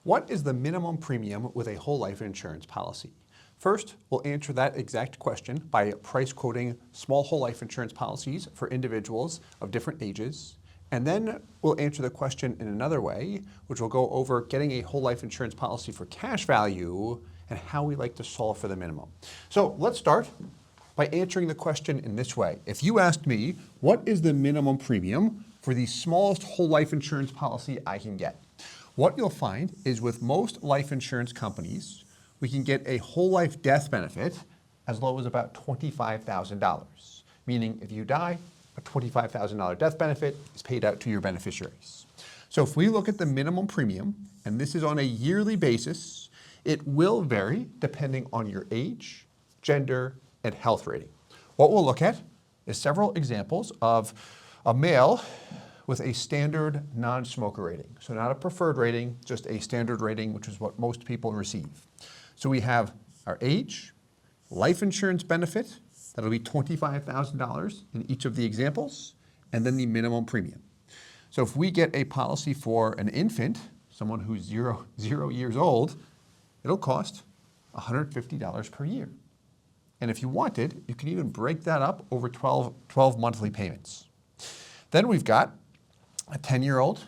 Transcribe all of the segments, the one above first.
What is the minimum premium with a whole life insurance policy? First, we'll answer that exact question by price quoting small whole life insurance policies for individuals of different ages. And then we'll answer the question in another way, which will go over getting a whole life insurance policy for cash value and how we like to solve for the minimum. So let's start by answering the question in this way. If you asked me, what is the minimum premium for the smallest whole life insurance policy I can get? What you'll find is with most life insurance companies, we can get a whole life death benefit as low as about $25,000. Meaning if you die, a $25,000 death benefit is paid out to your beneficiaries. So if we look at the minimum premium, and this is on a yearly basis, it will vary depending on your age, gender, and health rating. What we'll look at is several examples of a male with a standard non-smoker rating. So not a preferred rating, just a standard rating, which is what most people receive. So we have our age, life insurance benefit, that'll be $25,000 in each of the examples, and then the minimum premium. So if we get a policy for an infant, someone who's zero years old, it'll cost $150 per year. And if you wanted, you can even break that up over 12 monthly payments. Then we've got a 10-year-old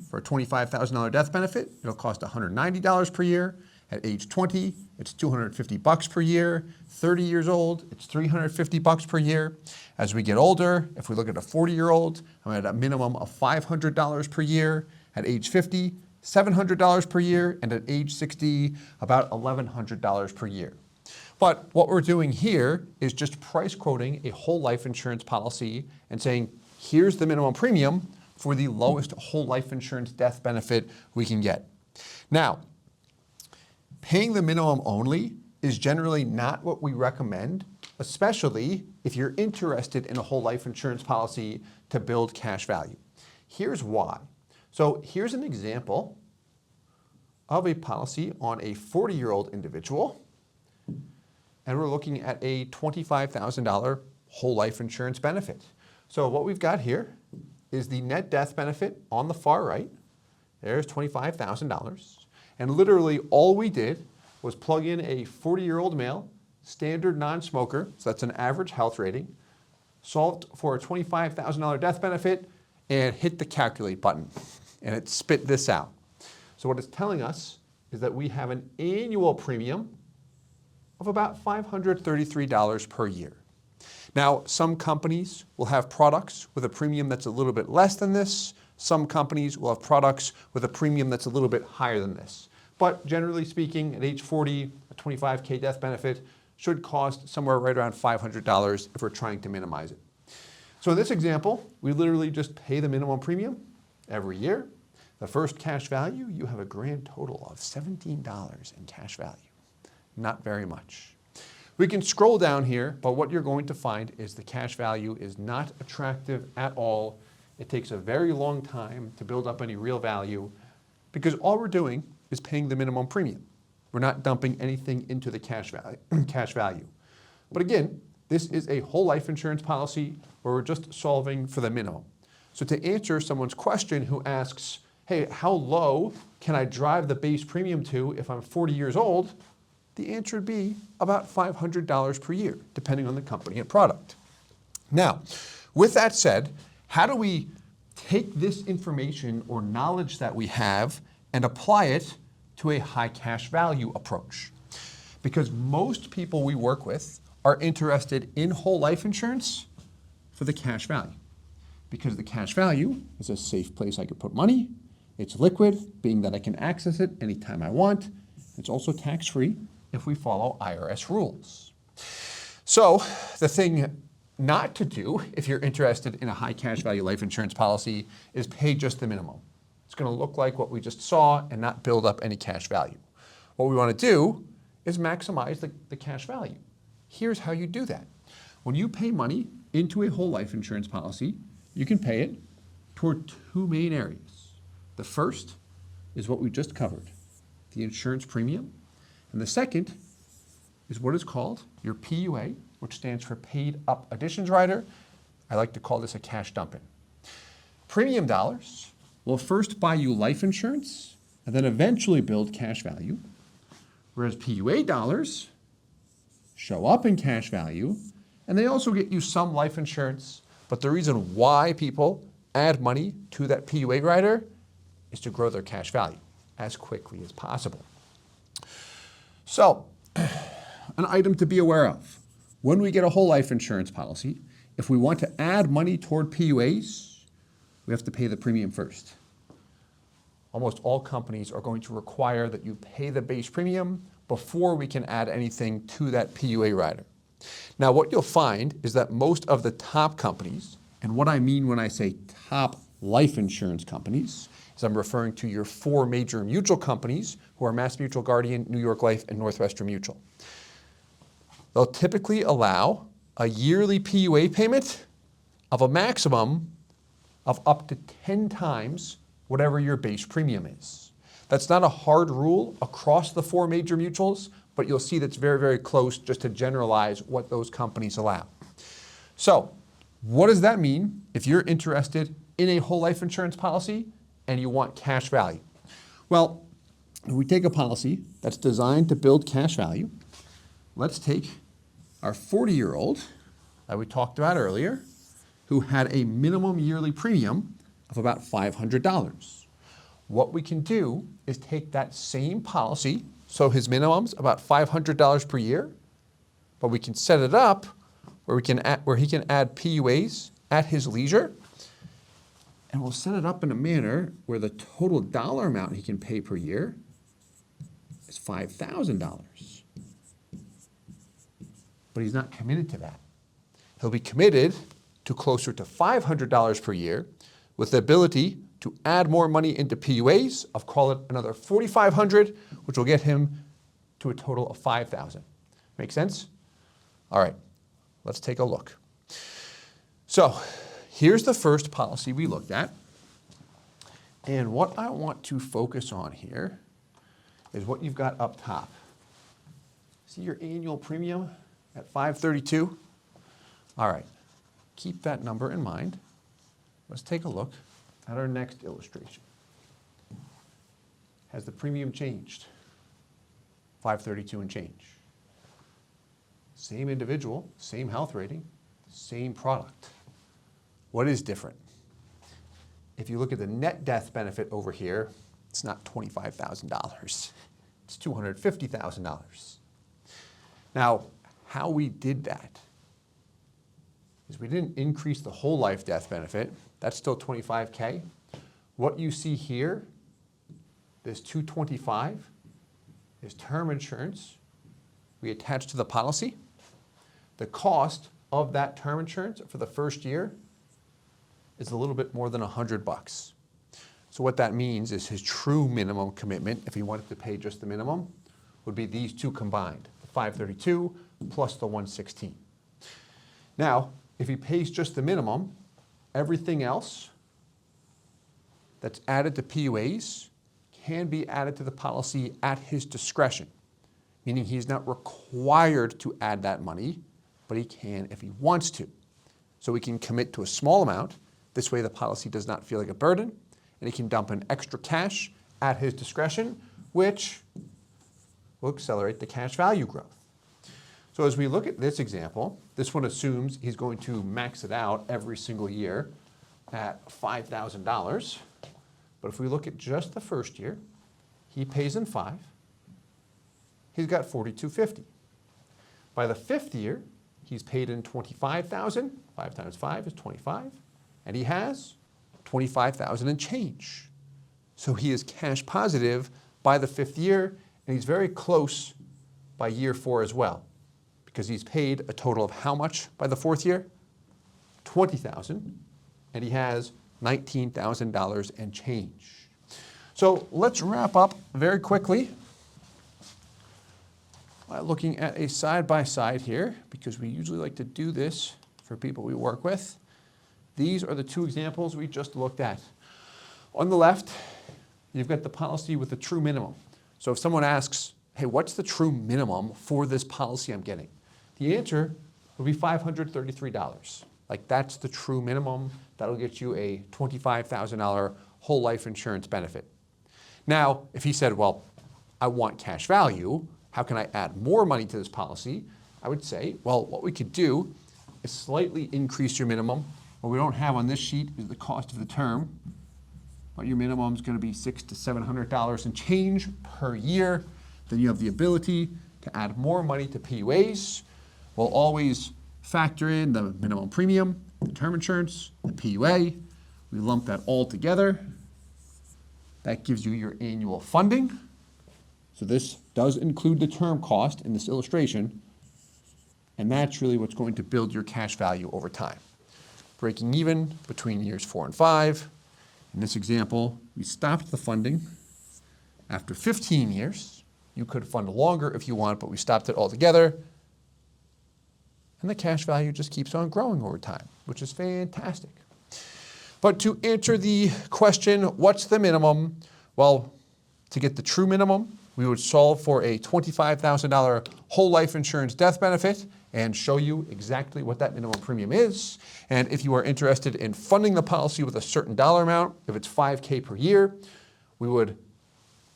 for a $25,000 death benefit. It'll cost $190 per year. At age 20, it's $250 per year. 30 years old, it's $350 per year. As we get older, if we look at a 40-year-old, I'm at a minimum of $500 per year. At age 50, $700 per year. And at age 60, about $1,100 per year. But what we're doing here is just price quoting a whole life insurance policy and saying, here's the minimum premium for the lowest whole life insurance death benefit we can get. Now, paying the minimum only is generally not what we recommend, especially if you're interested in a whole life insurance policy to build cash value. Here's why. So here's an example of a policy on a 40-year-old individual, and we're looking at a $25,000 whole life insurance benefit. So what we've got here is the net death benefit on the far right. There's $25,000. And literally all we did was plug in a 40-year-old male, standard non-smoker, so that's an average health rating, solved for a $25,000 death benefit, and hit the calculate button. And it spit this out. So what it's telling us is that we have an annual premium of about $533 per year. Now, some companies will have products with a premium that's a little bit less than this. Some companies will have products with a premium that's a little bit higher than this. But generally speaking, at age 40, a $25K death benefit should cost somewhere right around $500 if we're trying to minimize it. So in this example, we literally just pay the minimum premium every year. The first cash value, you have a grand total of $17 in cash value. Not very much. We can scroll down here, but what you're going to find is the cash value is not attractive at all. It takes a very long time to build up any real value because all we're doing is paying the minimum premium. We're not dumping anything into the cash value. But again, this is a whole life insurance policy where we're just solving for the minimum. So to answer someone's question who asks, hey, how low can I drive the base premium to if I'm 40 years old? The answer would be about $500 per year, depending on the company and product. Now, with that said, how do we take this information or knowledge that we have and apply it to a high cash value approach? Because most people we work with are interested in whole life insurance for the cash value. Because the cash value is a safe place I could put money. It's liquid, being that I can access it anytime I want. It's also tax-free if we follow IRS rules. So the thing not to do if you're interested in a high cash value life insurance policy is pay just the minimum. It's going to look like what we just saw and not build up any cash value. What we want to do is maximize the cash value. Here's how you do that. When you pay money into a whole life insurance policy, you can pay it toward two main areas. The first is what we just covered, the insurance premium. And the second is what is called your PUA, which stands for Paid Up Additions Rider. I like to call this a cash dump-in. Premium dollars will first buy you life insurance and then eventually build cash value, whereas PUA dollars show up in cash value, and they also get you some life insurance. But the reason why people add money to that PUA rider is to grow their cash value as quickly as possible. So, an item to be aware of. When we get a whole life insurance policy, if we want to add money toward PUAs, we have to pay the premium first. Almost all companies are going to require that you pay the base premium before we can add anything to that PUA rider. Now, what you'll find is that most of the top companies, and what I mean when I say top life insurance companies, is I'm referring to your 4 major mutual companies who are MassMutual, Guardian, New York Life, and Northwestern Mutual. They'll typically allow a yearly PUA payment of a maximum of up to 10 times whatever your base premium is. That's not a hard rule across the 4 major mutuals, but you'll see that's very, very close just to generalize what those companies allow. So, what does that mean if you're interested in a whole life insurance policy and you want cash value? Well, if we take a policy that's designed to build cash value, let's take our 40-year-old that we talked about earlier, who had a minimum yearly premium of about $500. What we can do is take that same policy, so his minimum's about $500 per year, but we can set it up where he can add PUAs at his leisure, and we'll set it up in a manner where the total dollar amount he can pay per year is $5,000. But he's not committed to that. He'll be committed to closer to $500 per year with the ability to add more money into PUAs of, call it, another $4,500, which will get him to a total of $5,000. Make sense? All right, let's take a look. So here's the first policy we looked at. And what I want to focus on here is what you've got up top. See your annual premium at $532? All right, keep that number in mind. Let's take a look at our next illustration. Has the premium changed? $532 and change. Same individual, same health rating, same product. What is different? If you look at the net death benefit over here, it's not $25,000. It's $250,000. Now, how we did that is we didn't increase the whole life death benefit. That's still $25K. What you see here, this $225, is term insurance we attach to the policy. The cost of that term insurance for the first year is a little bit more than $100. So what that means is his true minimum commitment, if he wanted to pay just the minimum, would be these two combined, the $532 plus the $116. Now, if he pays just the minimum, everything else that's added to PUAs can be added to the policy at his discretion, meaning he's not required to add that money, but he can if he wants to. So he can commit to a small amount. This way the policy does not feel like a burden, and he can dump in extra cash at his discretion, which will accelerate the cash value growth. So as we look at this example, this one assumes he's going to max it out every single year at $5,000. But if we look at just the first year, he pays in 5. He's got $4,250. By the 5th year, he's paid in $25,000. 5 times 5 is 25. And he has $25,000 and change. So he is cash positive by the 5th year, and he's very close by year 4 as well, because he's paid a total of how much by the 4th year? $20,000, and he has $19,000 and change. So let's wrap up very quickly by looking at a side-by-side here, because we usually like to do this for people we work with. These are the 2 examples we just looked at. On the left, you've got the policy with the true minimum. So if someone asks, hey, what's the true minimum for this policy I'm getting? The answer would be $533. Like, that's the true minimum. That'll get you a $25,000 whole life insurance benefit. Now, if he said, well, I want cash value, how can I add more money to this policy? I would say, well, what we could do is slightly increase your minimum. What we don't have on this sheet is the cost of the term, but your minimum is going to be $600 to $700 and change per year. Then you have the ability to add more money to PUAs. We'll always factor in the minimum premium, the term insurance, the PUA. We lump that all together. That gives you your annual funding. So this does include the term cost in this illustration, and that's really what's going to build your cash value over time. Breaking even between years 4 and 5. In this example, we stopped the funding after 15 years. You could fund longer if you want, but we stopped it altogether. And the cash value just keeps on growing over time, which is fantastic. But to answer the question, what's the minimum? Well, to get the true minimum, we would solve for a $25,000 whole life insurance death benefit and show you exactly what that minimum premium is. And if you are interested in funding the policy with a certain dollar amount, if it's $5,000 per year, we would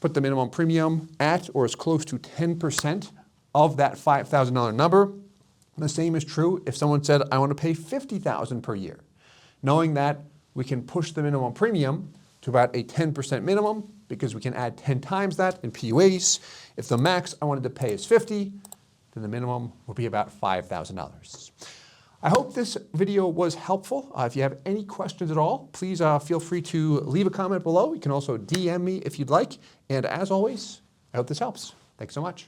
put the minimum premium at or as close to 10% of that $5,000 number. The same is true if someone said, I want to pay $50,000 per year. Knowing that we can push the minimum premium to about a 10% minimum because we can add 10 times that in PUAs. If the max I wanted to pay is $50,000, then the minimum would be about $5,000. I hope this video was helpful. If you have any questions at all, please feel free to leave a comment below. You can also DM me if you'd like. And as always, I hope this helps. Thanks so much.